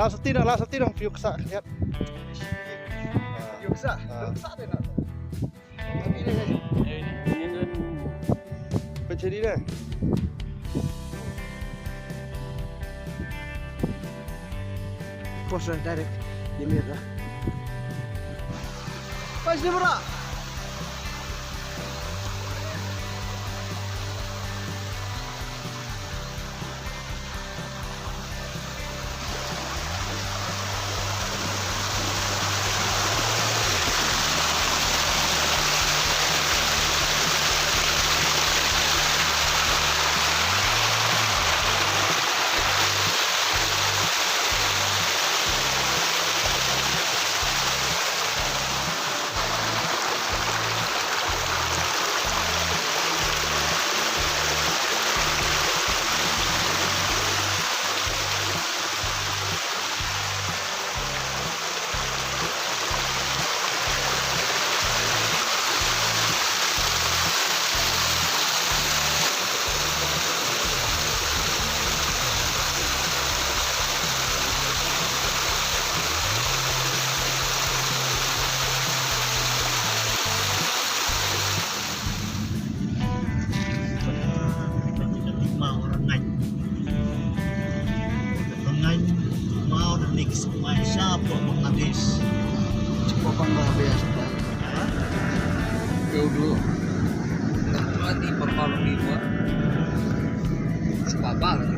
langsung tinong fiuksa lihat. Yuksa deh nak. Tapi ini Ini Pencuri dah. pos direct ini dah. Pas dia berak. Malaysia po Bangladesh. Cukup Bangladesh. Jauh dulu. Nanti berpalu di luar. Sebabal.